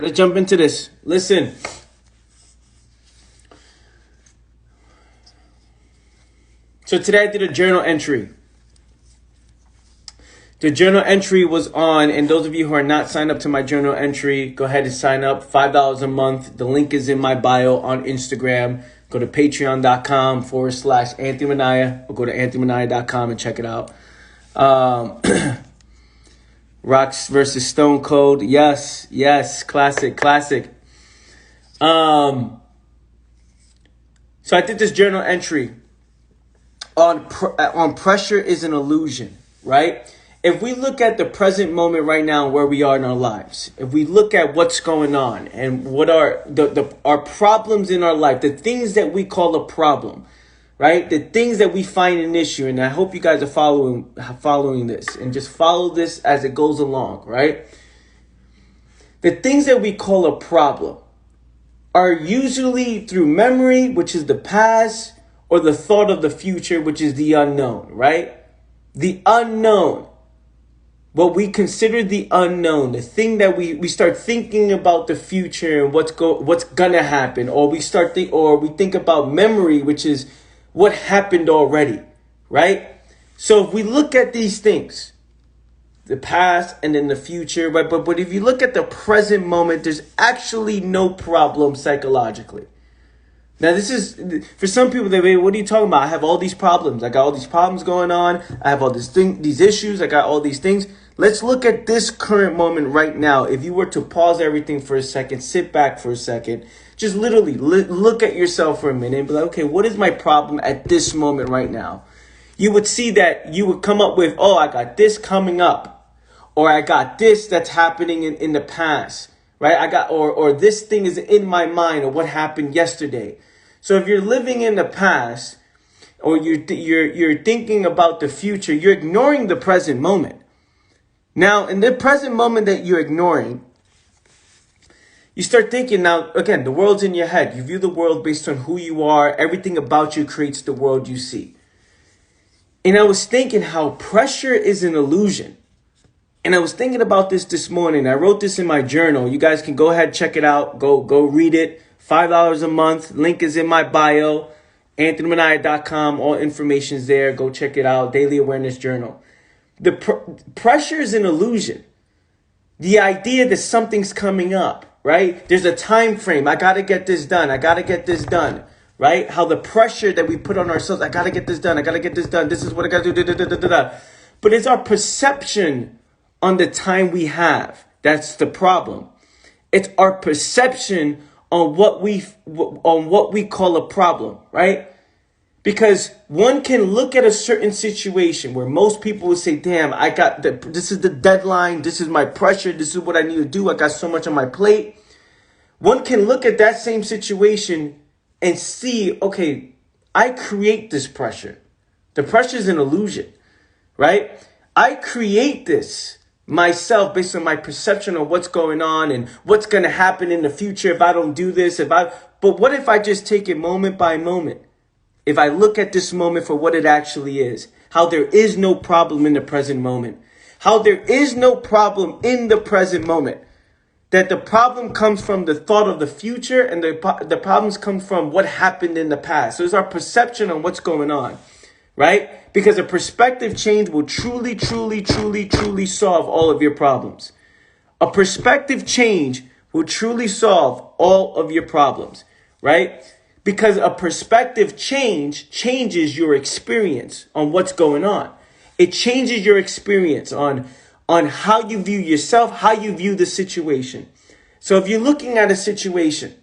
Let's jump into this. Listen. So today I did a journal entry. The journal entry was on, and those of you who are not signed up to my journal entry, go ahead and sign up. $5 a month. The link is in my bio on Instagram. Go to patreon.com/Anthony Minaya, or go to anthonyminaya.com and check it out. Rocks versus Stone Cold. Yes. Classic. So I did this journal entry on pressure is an illusion, right? If we look at the present moment right now, where we are in our lives, if we look at what's going on and what are our problems in our life, the things that we call a problem, right? The things that we find an issue, and I hope you guys are following this, and just follow this as it goes along, right? The things that we call a problem are usually through memory, which is the past, or the thought of the future, which is the unknown, right? The unknown. What we consider the unknown, the thing that we start thinking about the future and what's gonna happen, or we think about memory, which is what happened already, right? So if we look at these things, the past and then the future, right? But if you look at the present moment, there's actually no problem psychologically. Now, this is, for some people, they say, what are you talking about? I have all these problems. I got all these problems going on. I have all these issues. I got all these things. Let's look at this current moment right now. If you were to pause everything for a second, sit back for a second, just literally look at yourself for a minute and be like, okay, what is my problem at this moment right now? You would see that you would come up with, oh, I got this coming up, or I got this that's happening in the past, right? Or this thing is in my mind, or what happened yesterday. So if you're living in the past, or you're thinking about the future, you're ignoring the present moment. Now, in the present moment that you're ignoring, you start thinking, now, again, the world's in your head. You view the world based on who you are. Everything about you creates the world you see. And I was thinking how pressure is an illusion. And I was thinking about this morning. I wrote this in my journal. You guys can go ahead, check it out. Go read it. $5 a month. Link is in my bio. AnthonyMinaya.com. All information's there. Go check it out. Daily Awareness Journal. The pressure is an illusion. The idea that something's coming up, right? There's a time frame. I got to get this done. Right? How the pressure that we put on ourselves. I got to get this done. This is what I got to do. But it's our perception on the time we have. That's the problem. It's our perception on what we call a problem, right? Because one can look at a certain situation where most people would say, damn, this is the deadline. This is my pressure. This is what I need to do. I got so much on my plate. One can look at that same situation and see, okay, I create this pressure. The pressure is an illusion, right? I create this myself based on my perception of what's going on and what's going to happen in the future if I don't do this. But what if I just take it moment by moment? If I look at this moment for what it actually is, how there is no problem in the present moment, how there is no problem in the present moment, that the problem comes from the thought of the future and the problems come from what happened in the past. So it's our perception on what's going on, right? Because a perspective change will truly solve all of your problems. A perspective change will truly solve all of your problems, right? Because a perspective change changes your experience on what's going on. It changes your experience on how you view yourself, how you view the situation. So if you're looking at a situation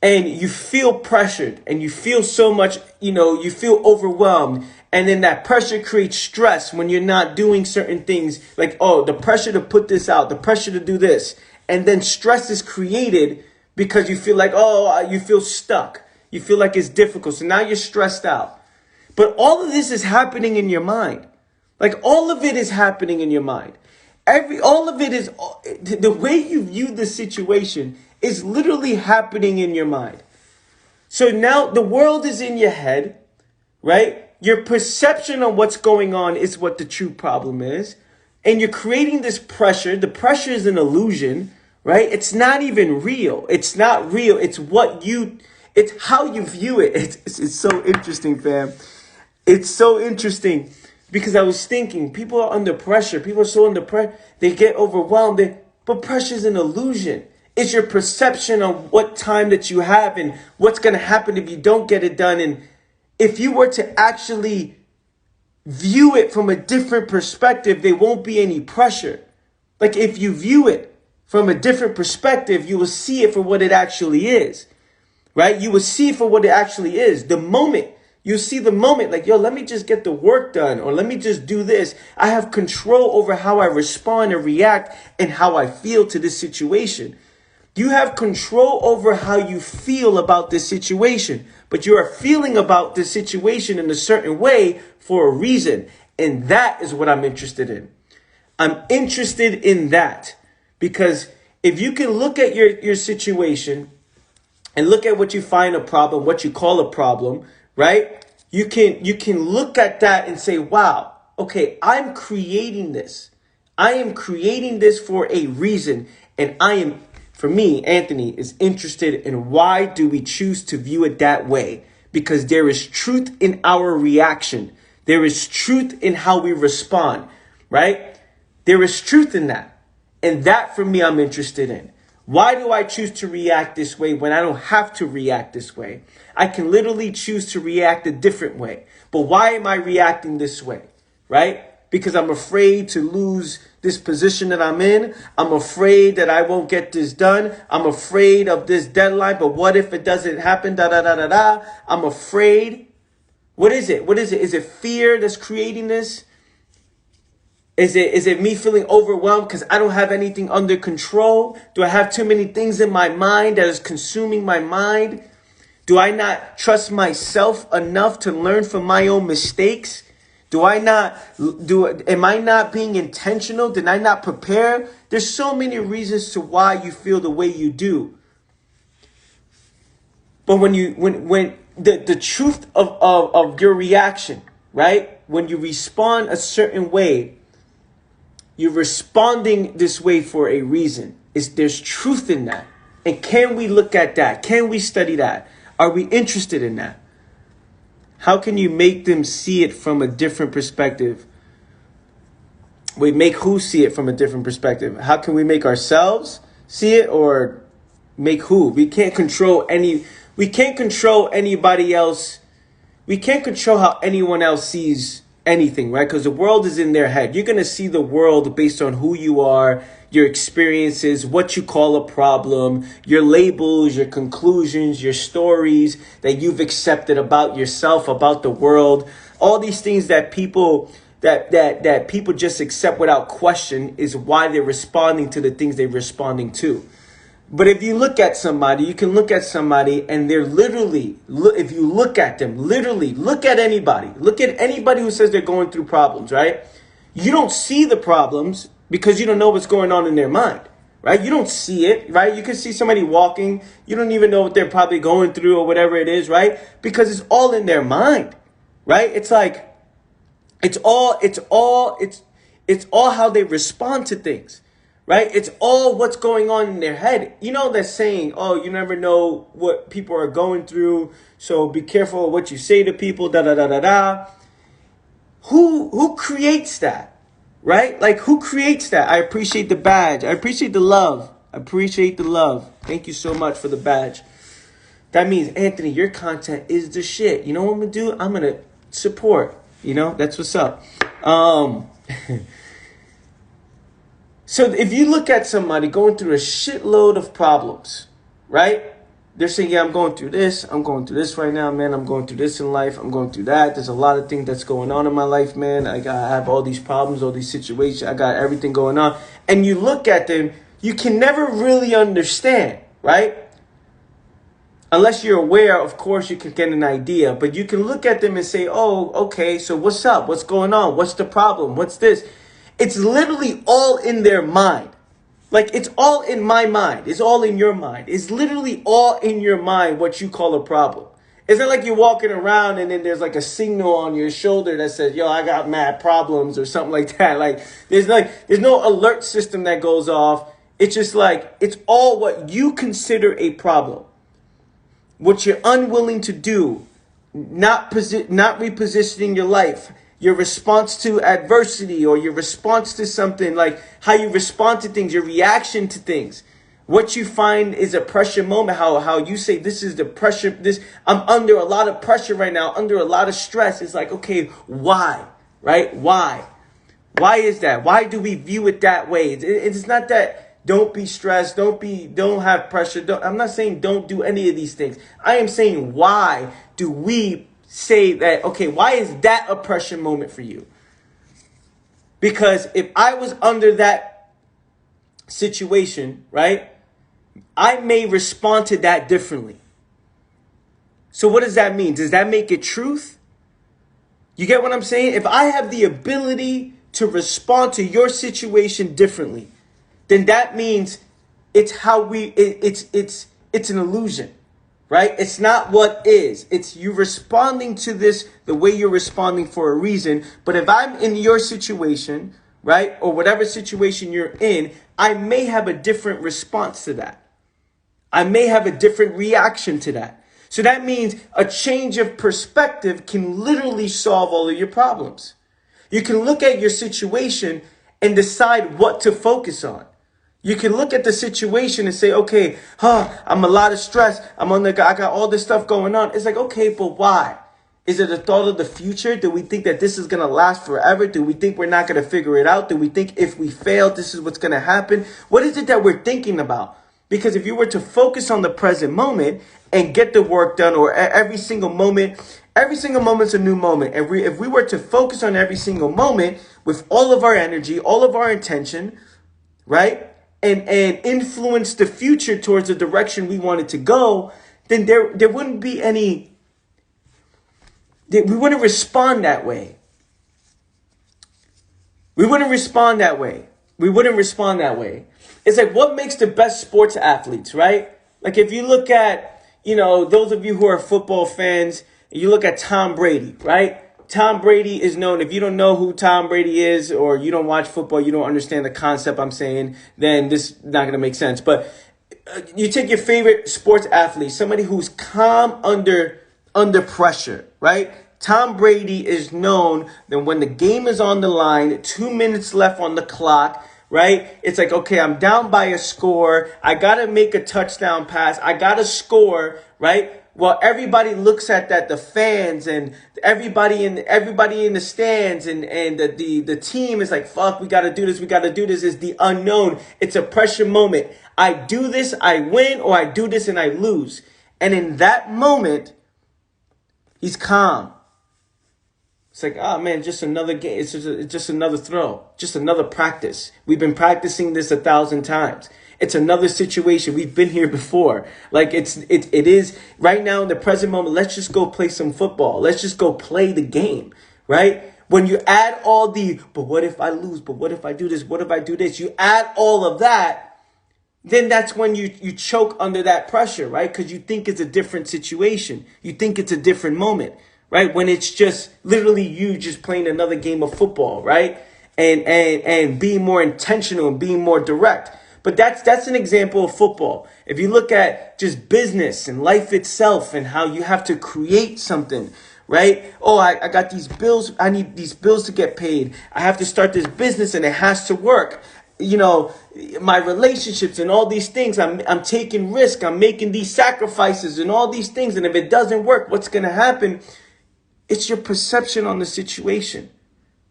and you feel pressured and you feel so much, you feel overwhelmed, and then that pressure creates stress when you're not doing certain things, like, oh, the pressure to put this out, the pressure to do this, and then stress is created because you feel like, you feel stuck. You feel like it's difficult. So now you're stressed out. But all of this is happening in your mind. Like, all of it is happening in your mind. All of it is, the way you view the situation is literally happening in your mind. So now the world is in your head, right? Your perception of what's going on is what the true problem is. And you're creating this pressure. The pressure is an illusion, right? It's not even real. It's not real. It's how you view it. It's so interesting, fam. It's so interesting because I was thinking people are under pressure. People are so under pressure. They get overwhelmed. But pressure is an illusion. It's your perception of what time that you have and what's going to happen if you don't get it done. And if you were to actually view it from a different perspective, there won't be any pressure. Like if you view it from a different perspective, you will see it for what it actually is, right? You will see it for what it actually is. The moment you see the moment, like, yo, let me just get the work done, or let me just do this. I have control over how I respond and react and how I feel to this situation. You have control over how you feel about this situation, but you are feeling about this situation in a certain way for a reason. And that is what I'm interested in. I'm interested in that because if you can look at your situation and look at what you find a problem, what you call a problem, right? You can look at that and say, wow, okay, I'm creating this. I am creating this for a reason. And for me, Anthony, is interested in why do we choose to view it that way? Because there is truth in our reaction. There is truth in how we respond, right? There is truth in that. And that for me, I'm interested in. Why do I choose to react this way when I don't have to react this way? I can literally choose to react a different way. But why am I reacting this way, right? Because I'm afraid to lose this position that I'm in. I'm afraid that I won't get this done. I'm afraid of this deadline. But what if it doesn't happen? Da da da da da. I'm afraid. What is it? What is it? Is it fear that's creating this? Is it me feeling overwhelmed because I don't have anything under control? Do I have too many things in my mind that is consuming my mind? Do I not trust myself enough to learn from my own mistakes? Am I not being intentional? Did I not prepare? There's so many reasons to why you feel the way you do. But when the truth of your reaction, right? When you respond a certain way, you're responding this way for a reason. There's truth in that. And can we look at that? Can we study that? Are we interested in that? How can you make them see it from a different perspective? We make who see it from a different perspective? How can we make ourselves see it, or make who? We can't control anybody else. We can't control how anyone else sees anything, right? Because the world is in their head. You're going to see the world based on who you are, your experiences, what you call a problem, your labels, your conclusions, your stories that you've accepted about yourself, about the world. All these things that people people just accept without question is why they're responding to the things they're responding to. But if you look at somebody, you can look at somebody and they're literally, if you look at them, literally, look at anybody who says they're going through problems, right? You don't see the problems because you don't know what's going on in their mind, right? You don't see it, right? You can see somebody walking. You don't even know what they're probably going through or whatever it is, right? Because it's all in their mind, right? It's like, it's all how they respond to things. Right? It's all what's going on in their head. You know that saying, oh, you never know what people are going through, so be careful of what you say to people, da da da da da. Who creates that? Right? Like, who creates that? I appreciate the badge. I appreciate the love. Thank you so much for the badge. That means, Anthony, your content is the shit. You know what I'm going to do? I'm going to support. You know, that's what's up. So if you look at somebody going through a shitload of problems, right? They're saying, yeah, I'm going through this right now, man. I'm going through this in life. I'm going through that. There's a lot of things that's going on in my life, man. I have all these problems, all these situations. I got everything going on. And you look at them, you can never really understand, right? Unless you're aware, of course, you can get an idea. But you can look at them and say, oh, okay, so what's up? What's going on? What's the problem? What's this? It's literally all in their mind. Like, it's all in my mind. It's all in your mind. It's literally all in your mind what you call a problem. It's not like you're walking around and then there's like a signal on your shoulder that says, yo, I got mad problems or something like that. Like, there's no alert system that goes off. It's just like, it's all what you consider a problem. What you're unwilling to do, not repositioning your life, your response to adversity, or your response to something, like how you respond to things, your reaction to things. What you find is a pressure moment, how you say, this is the pressure, I'm under a lot of pressure right now, under a lot of stress. It's like, okay, why? Right? Why? Why is that? Why do we view it that way? It's not that don't be stressed, don't have pressure. I'm not saying don't do any of these things. I am saying, why do we say that, okay, why is that a pressure moment for you? Because if I was under that situation, right, I may respond to that differently. So what does that mean? Does that make it truth? You get what I'm saying? If I have the ability to respond to your situation differently, then that means it's an illusion, right? It's not what is. It's you responding to this the way you're responding for a reason. But if I'm in your situation, right, or whatever situation you're in, I may have a different response to that. I may have a different reaction to that. So that means a change of perspective can literally solve all of your problems. You can look at your situation and decide what to focus on. You can look at the situation and say, okay, I'm a lot of stress. I got all this stuff going on. It's like, okay, but why? Is it a thought of the future? Do we think that this is going to last forever? Do we think we're not going to figure it out? Do we think if we fail, this is what's going to happen? What is it that we're thinking about? Because if you were to focus on the present moment and get the work done, or every single moment's a new moment. If we were to focus on every single moment with all of our energy, all of our intention, right? And influence the future towards the direction we want it to go, then there wouldn't be any, we wouldn't respond that way. We wouldn't respond that way. It's like, what makes the best sports athletes, right? Like if you look at, those of you who are football fans, you look at Tom Brady, right? Tom Brady is known, if you don't know who Tom Brady is, or you don't watch football, you don't understand the concept I'm saying, then this is not going to make sense. But you take your favorite sports athlete, somebody who's calm under pressure, right? Tom Brady is known that when the game is on the line, 2 minutes left on the clock, right? It's like, okay, I'm down by a score. I got to make a touchdown pass. I got to score, right? Well, everybody looks at that, the fans and everybody in the stands and the team is like, fuck, we got to do this. Is the unknown. It's a pressure moment. I do this, I win, or I do this and I lose. And in that moment, he's calm. It's like, oh man, just another game. It's just another throw, just another practice. We've been practicing this 1,000 times. It's another situation. We've been here before. Like it is right now in the present moment. Let's just go play some football. Let's just go play the game, right? When you add all but what if I lose? But what if I do this? What if I do this? You add all of that, then that's when you choke under that pressure, right? Because you think it's a different situation. You think it's a different moment, right? When it's just literally you just playing another game of football, right? And being more intentional and being more direct. But that's an example of football. If you look at just business and life itself and how you have to create something, right? Oh, I got these bills. I need these bills to get paid. I have to start this business and it has to work. My relationships and all these things. I'm taking risk. I'm making these sacrifices and all these things. And if it doesn't work, what's going to happen? It's your perception on the situation.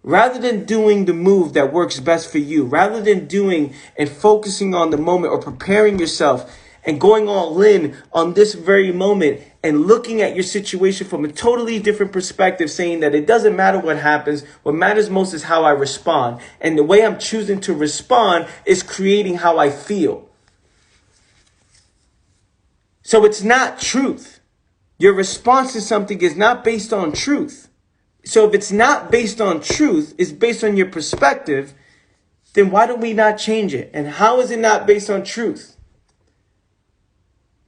Rather than doing the move that works best for you, rather than doing and focusing on the moment or preparing yourself and going all in on this very moment and looking at your situation from a totally different perspective, saying that it doesn't matter what happens. What matters most is how I respond. And the way I'm choosing to respond is creating how I feel. So it's not truth. Your response to something is not based on truth. So if it's not based on truth, it's based on your perspective, then why do we not change it? And how is it not based on truth?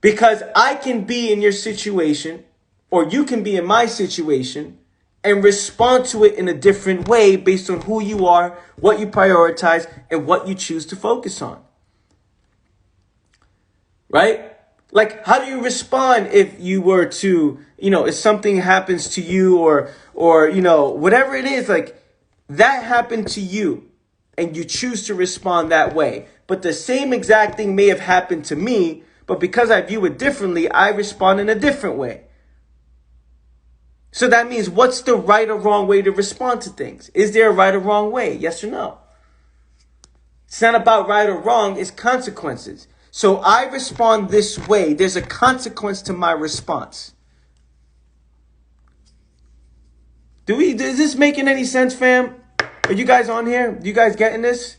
Because I can be in your situation, or you can be in my situation, and respond to it in a different way based on who you are, what you prioritize, and what you choose to focus on. right? Like, how do you respond if you were to, if something happens to you or, whatever it is, like that happened to you and you choose to respond that way. But the same exact thing may have happened to me, but because I view it differently, I respond in a different way. So that means, what's the right or wrong way to respond to things? Is there a right or wrong way? Yes or no? It's not about right or wrong, it's consequences. So I respond this way. There's a consequence to my response. Is this making any sense, fam? Are you guys on here? You guys getting this?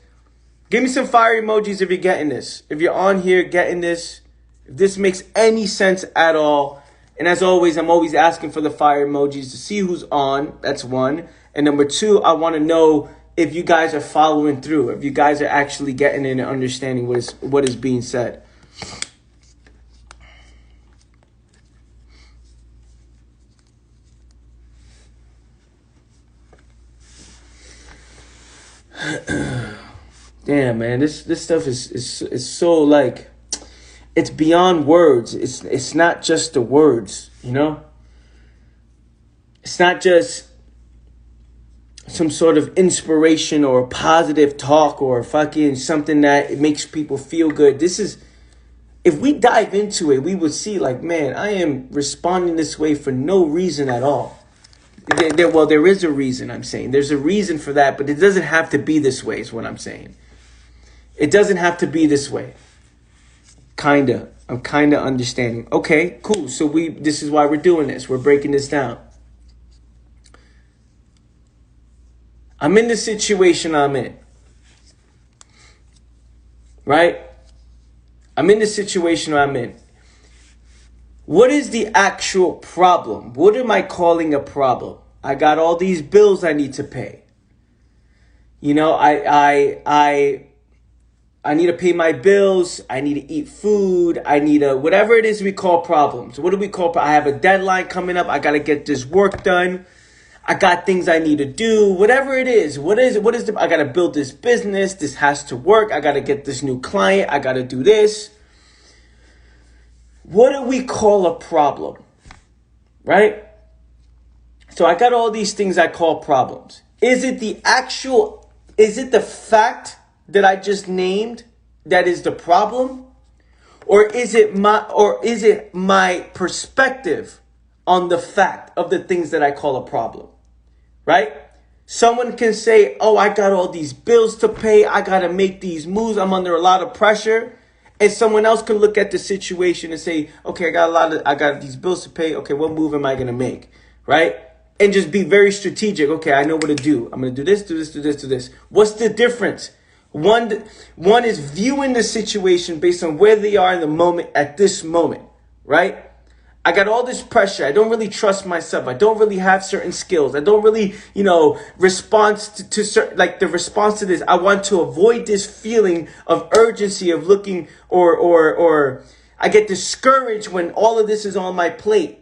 Give me some fire emojis if you're getting this. If you're on here getting this. If this makes any sense at all. And as always, I'm always asking for the fire emojis to see who's on. That's one. And number two, I want to know if you guys are following through. If you guys are actually getting in and understanding what is being said. Damn, man, this stuff is so like, it's beyond words. It's not just the words, It's not just some sort of inspiration or positive talk or fucking something that it makes people feel good. This is, if we dive into it, we would see like, man, I am responding this way for no reason at all. There is a reason, I'm saying. There's a reason for that, but it doesn't have to be this way is what I'm saying. It doesn't have to be this way. I'm kinda understanding. Okay, cool. So this is why we're doing this. We're breaking this down. I'm in the situation I'm in. Right? I'm in the situation I'm in. What is the actual problem? What am I calling a problem? I got all these bills I need to pay. I need to pay my bills. I need to eat food. I need whatever it is we call problems. What do we call? I have a deadline coming up. I got to get this work done. I got things I need to do. Whatever it is. What is it? I got to build this business. This has to work. I got to get this new client. I got to do this. What do we call a problem? Right? So I got all these things I call problems. Is it the fact that I just named that is the problem? Or is it my perspective on the fact of the things that I call a problem? Right? Someone can say, oh, I got all these bills to pay. I got to make these moves. I'm under a lot of pressure. And someone else can look at the situation and say, okay, I got these bills to pay. Okay, what move am I going to make? Right? And just be very strategic. Okay, I know what to do. I'm going to do this, do this, do this, do this. What's the difference? One is viewing the situation based on where they are in the moment at this moment, right? I got all this pressure. I don't really trust myself. I don't really have certain skills. I don't really, respond to certain, like the response to this. I want to avoid this feeling of urgency of looking or I get discouraged when all of this is on my plate.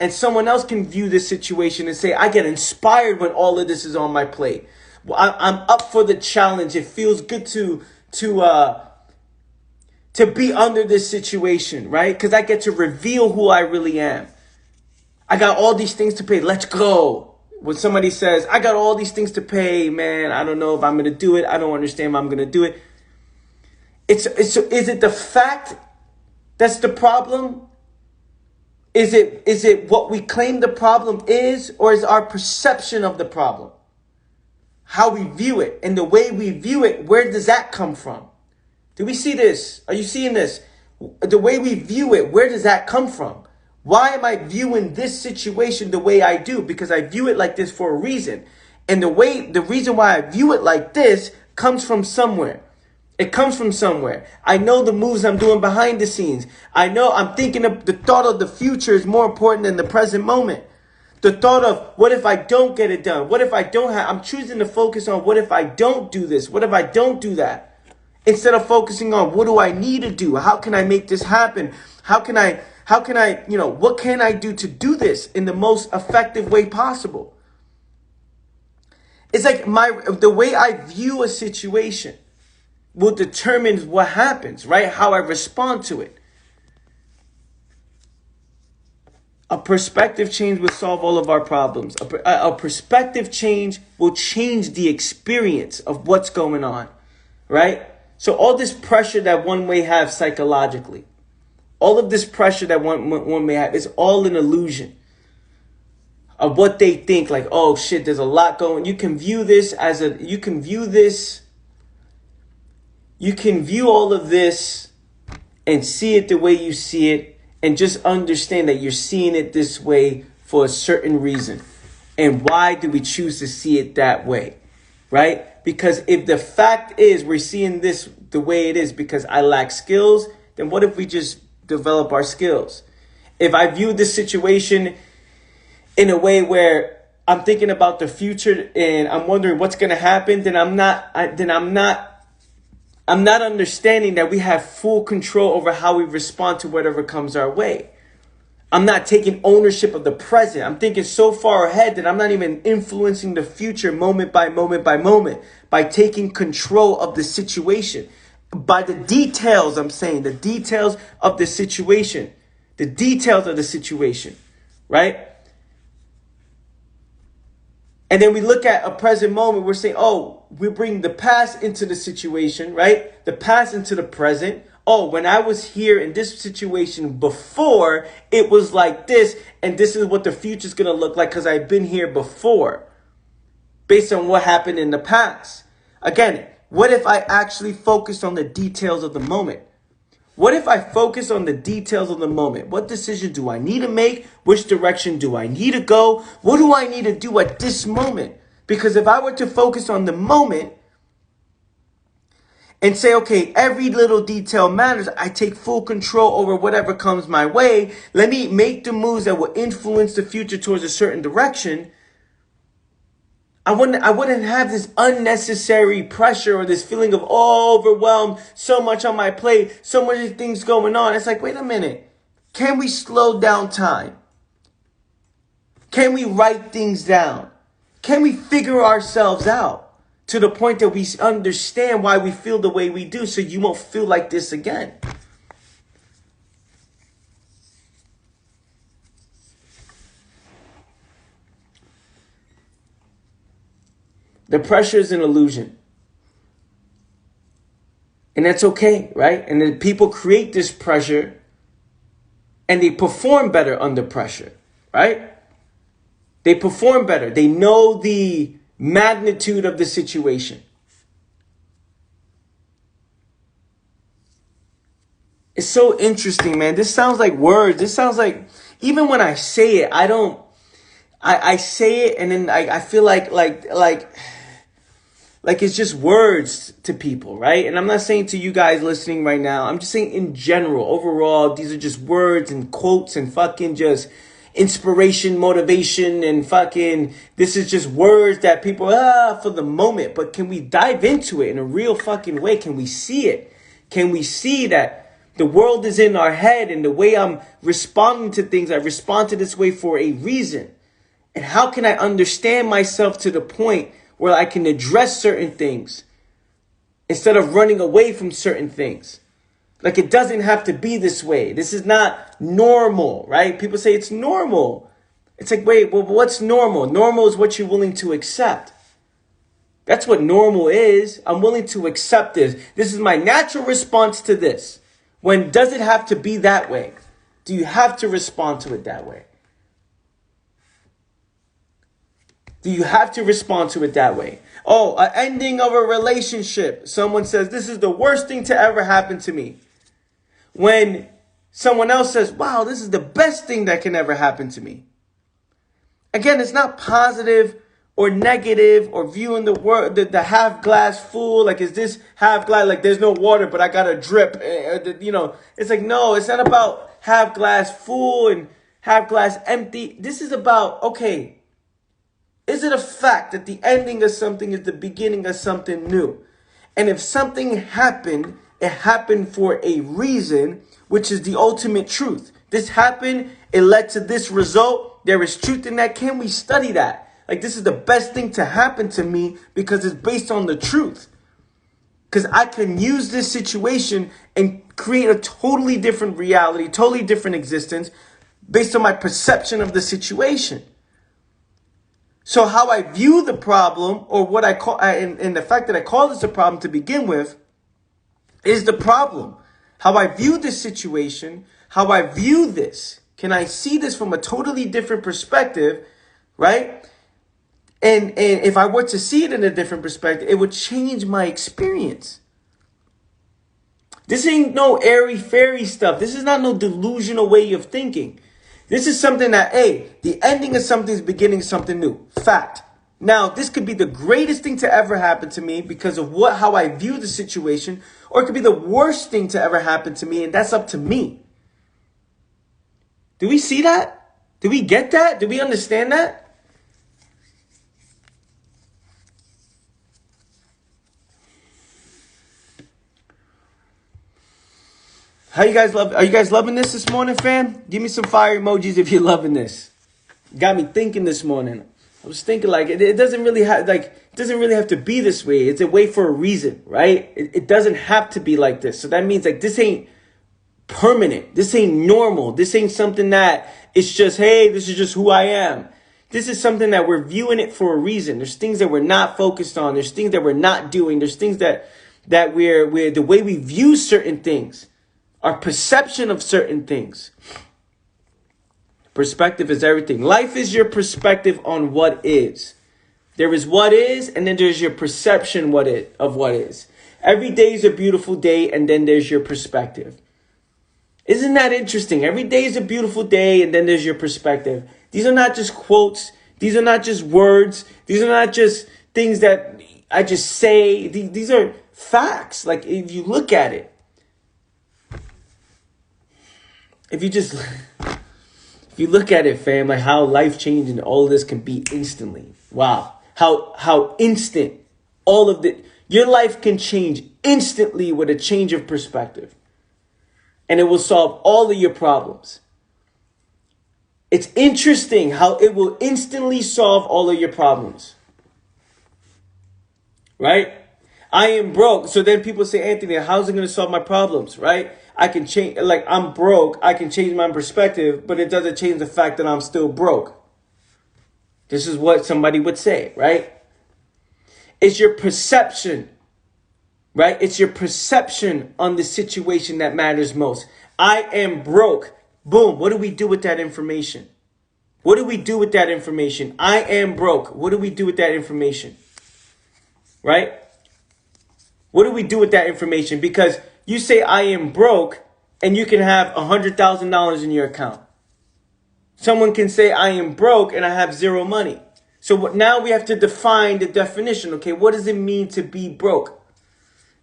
And someone else can view this situation and say, I get inspired when all of this is on my plate. Well, I'm up for the challenge. It feels good to be under this situation, right? Because I get to reveal who I really am. I got all these things to pay. Let's go. When somebody says, I got all these things to pay, man, I don't know if I'm going to do it. I don't understand if I'm going to do it. Is it the fact that's the problem? Is it what we claim the problem is, or is our perception of the problem? How we view it, and the way we view it, where does that come from? Do we see this? Are you seeing this? The way we view it, where does that come from? Why am I viewing this situation the way I do? Because I view it like this for a reason. And the reason why I view it like this comes from somewhere. It comes from somewhere. I know the moves I'm doing behind the scenes. I know I'm thinking of the thought of the future is more important than the present moment. The thought of, what if I don't get it done? What if I don't I'm choosing to focus on, what if I don't do this? What if I don't do that? Instead of focusing on, what do I need to do? How can I make this happen? How can I, what can I do to do this in the most effective way possible? It's like the way I view a situation will determine what happens, right? How I respond to it. A perspective change will solve all of our problems. A perspective change will change the experience of what's going on, right? So all this pressure that one may have psychologically, all of this pressure that one may have is all an illusion of what they think. Like, oh shit, there's a lot going. You can view all of this and see it the way you see it, and just understand that you're seeing it this way for a certain reason. And why do we choose to see it that way, right? Because if the fact is we're seeing this the way it is because I lack skills, then what if we just develop our skills? If I view this situation in a way where I'm thinking about the future and I'm wondering what's going to happen, then I'm not understanding that we have full control over how we respond to whatever comes our way. I'm not taking ownership of the present. I'm thinking so far ahead that I'm not even influencing the future moment by moment by moment by taking control of the situation. By the details, I'm saying the details of the situation. The details of the situation, right? And then we look at a present moment. We're saying, oh, we bring the past into the situation, right? The past into the present. Oh, when I was here in this situation before, it was like this. And this is what the future is going to look like because I've been here before. Based on what happened in the past. Again, what if I actually focused on the details of the moment? What if I focus on the details of the moment? What decision do I need to make? Which direction do I need to go? What do I need to do at this moment? Because if I were to focus on the moment and say, okay, every little detail matters, I take full control over whatever comes my way. Let me make the moves that will influence the future towards a certain direction. I wouldn't have this unnecessary pressure or this feeling of overwhelmed, so much on my plate, so many things going on. It's like, wait a minute. Can we slow down time? Can we write things down? Can we figure ourselves out to the point that we understand why we feel the way we do so you won't feel like this again? The pressure is an illusion. And that's okay, right? And then people create this pressure and they perform better under pressure, right? They perform better. They know the magnitude of the situation. It's so interesting, man. This sounds like words. This sounds like, even when I say it, I say it and then I feel like it's just words to people, right? And I'm not saying to you guys listening right now. I'm just saying in general, overall, these are just words and quotes and fucking just inspiration, motivation, and fucking, this is just words that people, for the moment. But can we dive into it in a real fucking way? Can we see it? Can we see that the world is in our head and the way I'm responding to things, I respond to this way for a reason? And how can I understand myself to the point where I can address certain things instead of running away from certain things? Like, it doesn't have to be this way. This is not normal, right? People say it's normal. It's like, wait, well, what's normal? Normal is what you're willing to accept. That's what normal is. I'm willing to accept this. This is my natural response to this. When does it have to be that way? Do you have to respond to it that way? Do you have to respond to it that way? Oh, an ending of a relationship. Someone says, this is the worst thing to ever happen to me. When someone else says, wow, this is the best thing that can ever happen to me. Again, it's not positive or negative or viewing the world, the half glass full. Like, is this half glass? Like, there's no water, but I got a drip. It's like, no, it's not about half glass full and half glass empty. This is about, okay, is it a fact that the ending of something is the beginning of something new? And if something happened, it happened for a reason, which is the ultimate truth. This happened, it led to this result. There is truth in that. Can we study that? Like, this is the best thing to happen to me because it's based on the truth. Because I can use this situation and create a totally different reality, totally different existence based on my perception of the situation. So how I view the problem, or what I call, and the fact that I call this a problem to begin with, is the problem. How I view this situation, how I view this. Can I see this from a totally different perspective, right? And if I were to see it in a different perspective, it would change my experience. This ain't no airy-fairy stuff. This is not no delusional way of thinking. This is something that, hey, the ending of something is beginning something new. Fact. Now, this could be the greatest thing to ever happen to me because of how I view the situation, or it could be the worst thing to ever happen to me, and that's up to me. Do we see that? Do we get that? Do we understand that? Are you guys loving this morning, fam? Give me some fire emojis if you're loving this. Got me thinking this morning. I was thinking like it doesn't really have to be this way. It's a way for a reason, right? It doesn't have to be like this. So that means like this ain't permanent. This ain't normal. This ain't something that it's just, hey, this is just who I am. This is something that we're viewing it for a reason. There's things that we're not focused on. There's things that we're not doing. There's things that we're the way we view certain things. Our perception of certain things. Perspective is everything. Life is your perspective on what is. There is what is, and then there's your perception of what is. Every day is a beautiful day, and then there's your perspective. Isn't that interesting? Every day is a beautiful day, and then there's your perspective. These are not just quotes. These are not just words. These are not just things that I just say. These are facts. Like, if you look at it. If you look at it, fam, like how life-changing all of this can be instantly. Wow. How instant all of your life can change instantly with a change of perspective. And it will solve all of your problems. It's interesting how it will instantly solve all of your problems. Right? I am broke. So then people say, Anthony, how's it going to solve my problems? Right? I can change, like I'm broke. I can change my perspective, but it doesn't change the fact that I'm still broke. This is what somebody would say, right? It's your perception, right? It's your perception on the situation that matters most. I am broke. Boom. What do we do with that information? What do we do with that information? I am broke. What do we do with that information? Right? What do we do with that information? Because you say I am broke and you can have $100,000 in your account. Someone can say I am broke and I have zero money. So now we have to define the definition. Okay, what does it mean to be broke?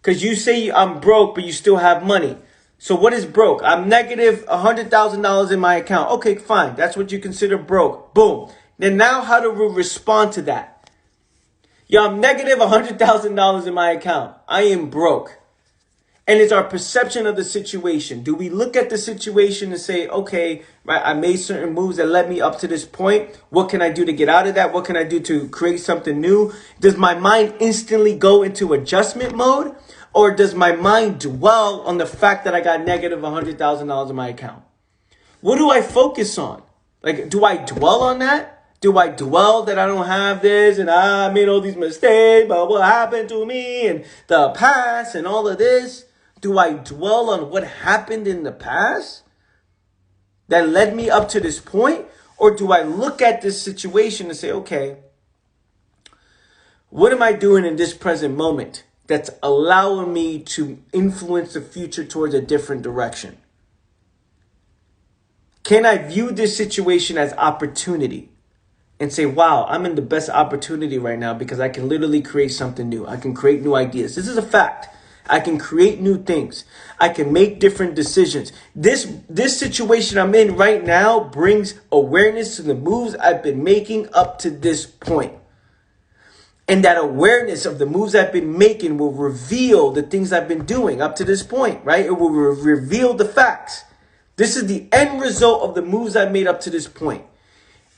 Because you say I'm broke, but you still have money. So what is broke? I'm negative $100,000 in my account. Okay, fine. That's what you consider broke. Boom. Then now how do we respond to that? Yo, I'm negative $100,000 in my account. I am broke. And it's our perception of the situation. Do we look at the situation and say, okay, right, I made certain moves that led me up to this point. What can I do to get out of that? What can I do to create something new? Does my mind instantly go into adjustment mode? Or does my mind dwell on the fact that I got negative $100,000 in my account? What do I focus on? Like, do I dwell on that? Do I dwell that I don't have this and I made all these mistakes, but what happened to me and the past and all of this? Do I dwell on what happened in the past that led me up to this point? Or do I look at this situation and say, okay, what am I doing in this present moment that's allowing me to influence the future towards a different direction? Can I view this situation as opportunity and say, wow, I'm in the best opportunity right now because I can literally create something new. I can create new ideas. This is a fact. I can create new things. I can make different decisions. This situation I'm in right now brings awareness to the moves I've been making up to this point. And that awareness of the moves I've been making will reveal the things I've been doing up to this point, right? It will reveal the facts. This is the end result of the moves I've made up to this point.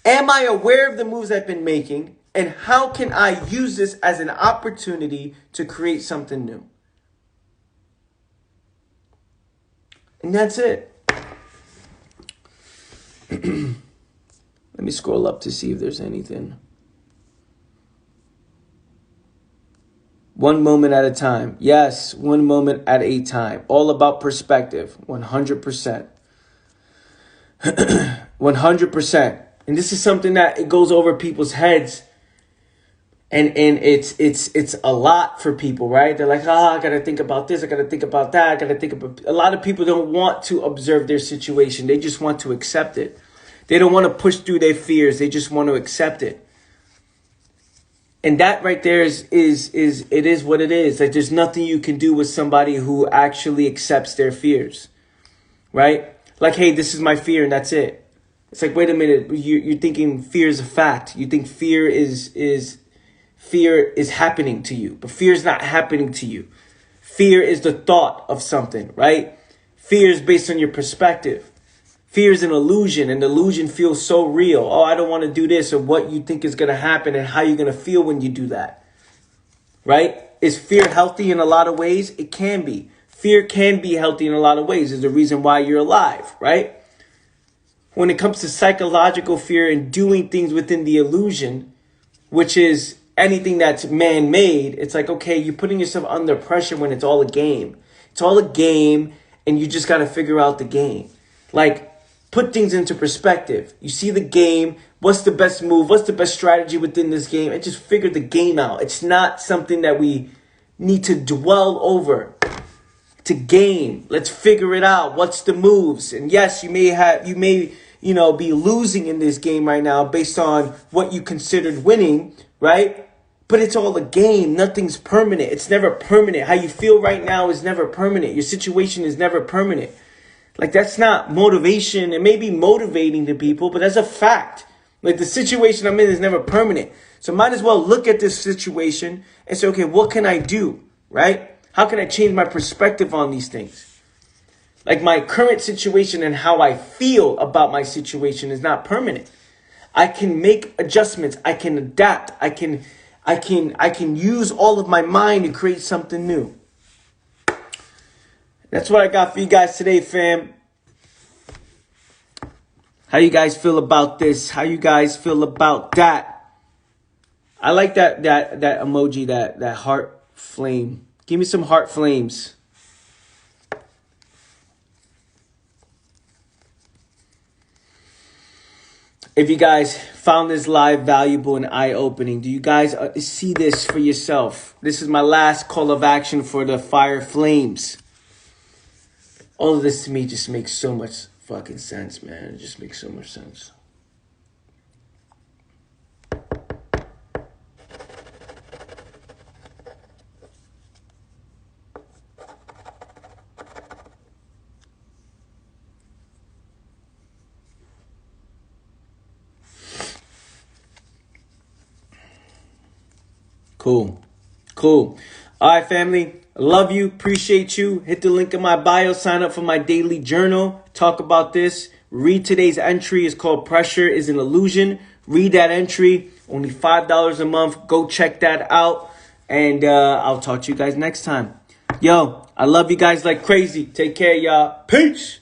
Am I aware of the moves I've been making? And how can I use this as an opportunity to create something new? And that's it. Let me scroll up to see if there's anything. One moment at a time. Yes, one moment at a time. All about perspective. 100%. 100%. And this is something that it goes over people's heads. And it's a lot for people, right? They're like, I got to think about this. I got to think about that. I got to think about... A lot of people don't want to observe their situation. They just want to accept it. They don't want to push through their fears. They just want to accept it. And that right there is it is what it is. Like, there's nothing you can do with somebody who actually accepts their fears, right? Like, hey, this is my fear and that's it. It's like, wait a minute, you're thinking fear is a fact. You think fear is happening to you, but fear is not happening to you. Fear is the thought of something, right? Fear is based on your perspective. Fear is an illusion, and the illusion feels so real. Oh, I don't want to do this, or what you think is going to happen and how you're going to feel when you do that, right? Is fear healthy in a lot of ways? It can be. Fear can be healthy in a lot of ways. There's a reason why you're alive, right? When it comes to psychological fear and doing things within the illusion, which is anything that's man-made, it's like, okay, you're putting yourself under pressure when it's all a game. It's all a game, and you just got to figure out the game. Like, put things into perspective. You see the game. What's the best move? What's the best strategy within this game? And just figure the game out. It's not something that we need to dwell over. It's a game. Let's figure it out. What's the moves? And yes, you may be losing in this game right now based on what you considered winning, right? But it's all a game. Nothing's permanent. It's never permanent. How you feel right now is never permanent. Your situation is never permanent. Like, that's not motivation. It may be motivating to people, but that's a fact. Like, the situation I'm in is never permanent. So might as well look at this situation and say, okay, what can I do, right? How can I change my perspective on these things? Like, my current situation and how I feel about my situation is not permanent. I can make adjustments. I can adapt. I can use all of my mind to create something new. That's what I got for you guys today, fam. How you guys feel about this? How you guys feel about that? I like that emoji, that heart flame. Give me some heart flames. If you guys found this live valuable and eye-opening, do you guys see this for yourself? This is my last call of action for the fire flames. All of this to me just makes so much fucking sense, man. It just makes so much sense. Cool. All right, family. Love you. Appreciate you. Hit the link in my bio. Sign up for my daily journal. Talk about this. Read today's entry. It's called Pressure is an Illusion. Read that entry. Only $5 a month. Go check that out. And I'll talk to you guys next time. Yo, I love you guys like crazy. Take care, y'all. Peace.